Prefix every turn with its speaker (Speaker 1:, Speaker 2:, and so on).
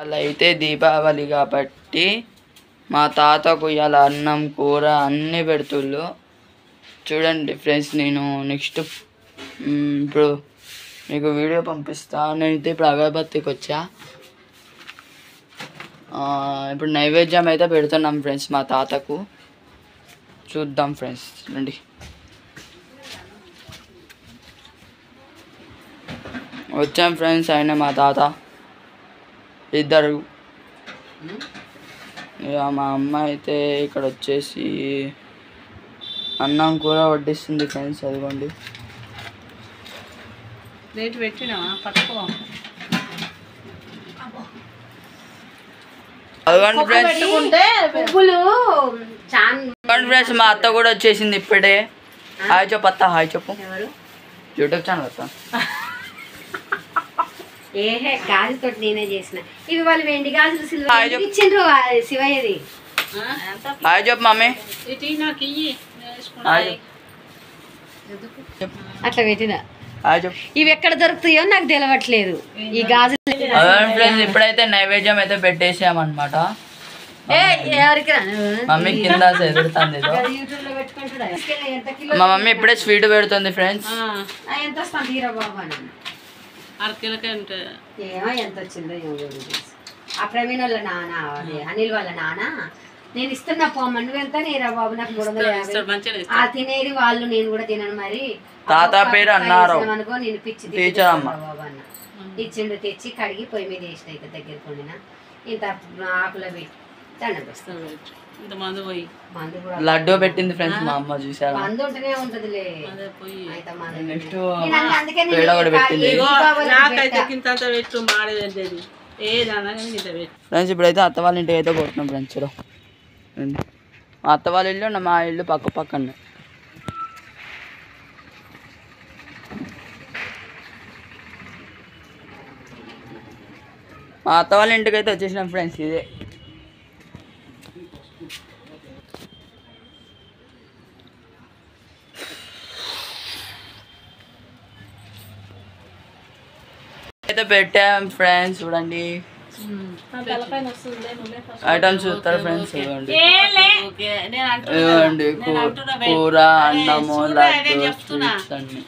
Speaker 1: అలా అయితే దీపావళి కాబట్టి మా తాతకు ఇలా అన్నం కూర అన్నీ పెడుతుళ్ళు. చూడండి ఫ్రెండ్స్, నేను నెక్స్ట్ ఇప్పుడు మీకు వీడియో పంపిస్తా. నేనైతే ఇప్పుడు అగరబత్తికి వచ్చా. ఇప్పుడు నైవేద్యం అయితే పెడుతున్నాం ఫ్రెండ్స్ మా తాతకు. చూద్దాం ఫ్రెండ్స్, రండి. వచ్చాం ఫ్రెండ్స్, ఆయన మా తాత ఇద్దరు. ఇక మా అమ్మ అయితే ఇక్కడ వచ్చేసి అన్నం కూర వడ్డిస్తుంది ఫ్రెండ్స్. అదిగోండి.
Speaker 2: రేటు పెట్టినా పట్టుకో.
Speaker 1: అదిగోండి ఫ్రెండ్స్, మా అత్త కూడా వచ్చేసింది ఇప్పుడే. హాయ్ చెప్పు అత్త, హాయ్ చెప్పు. యూట్యూబ్ ఛానల్ అత్త.
Speaker 3: ఏహే గాజుతో నేనే చేసిన. ఇవి వాళ్ళు వెండి గాజులు సిల్వర్ ఇచ్చిండ్రు శివయ్యది.
Speaker 1: హాయ్ చెప్పు మమ్మీ.
Speaker 3: అట్లా పెట్టిన.
Speaker 1: హాయ్ చెప్పు.
Speaker 3: ఇవి ఎక్కడ దొరుకుతాయో నాకు తెలవట్లేదు ఈ గాజులు.
Speaker 1: ఫ్రెండ్స్, ఇప్పుడైతే నైవేద్యం అయితే పెట్టేసామన్నమాట. మమ్మీ కింద ఎదురుతుంది. మా మమ్మీ ఇప్పుడే స్వీట్ పెడుతుంది ఫ్రెండ్స్.
Speaker 3: ఎంత వస్తాను తీరా బాబా. ఏమో ఎంత వచ్చిందో ఆ ప్రవీణ్ వాళ్ళ నాన్న, అనిల్ వాళ్ళ నాన్న, నేను ఇస్తున్నా పోమ్మ నువ్వెంత నేరా బాబు, నాకు 350. ఆ తినేది వాళ్ళు, నేను కూడా తినను. మరి
Speaker 1: తాత పేరు అన్నారు
Speaker 3: అనుకో, నేను పిచ్చి
Speaker 1: టీచర్ అమ్మ
Speaker 3: బాబు అన్న. ఇచ్చిండు, తెచ్చి కడిగి పొయ్యి మీద వేసిన. ఇక దగ్గర కొండిన ఇంత ఆకులో పెట్టి
Speaker 1: లడ్డు పెట్టింది ఫ్రెండ్స్ మా అమ్మ. చూసారా?
Speaker 3: మందు ఉంటేనే ఉంటదిలే.
Speaker 1: నెక్స్ట్ పేడ కూడా పెట్టింది ఫ్రెండ్స్. ఇప్పుడైతే అత్త వాళ్ళ ఇంటికి అయితే పోతున్నాం ఫ్రెండ్స్. మా అత్త వాళ్ళ ఇల్లు మా ఇల్లు పక్క పక్కనే. మా అత్త వాళ్ళ ఇంటికి అయితే వచ్చేసినాం ఫ్రెండ్స్. ఇదే అయితే పెట్టాం ఫ్రెండ్స్. చూడండి ఐటమ్స్ చూస్తారు ఫ్రెండ్స్. ఇవ్వండి కూర, అన్నము, లడ్డు, స్వీట్స్ అన్ని.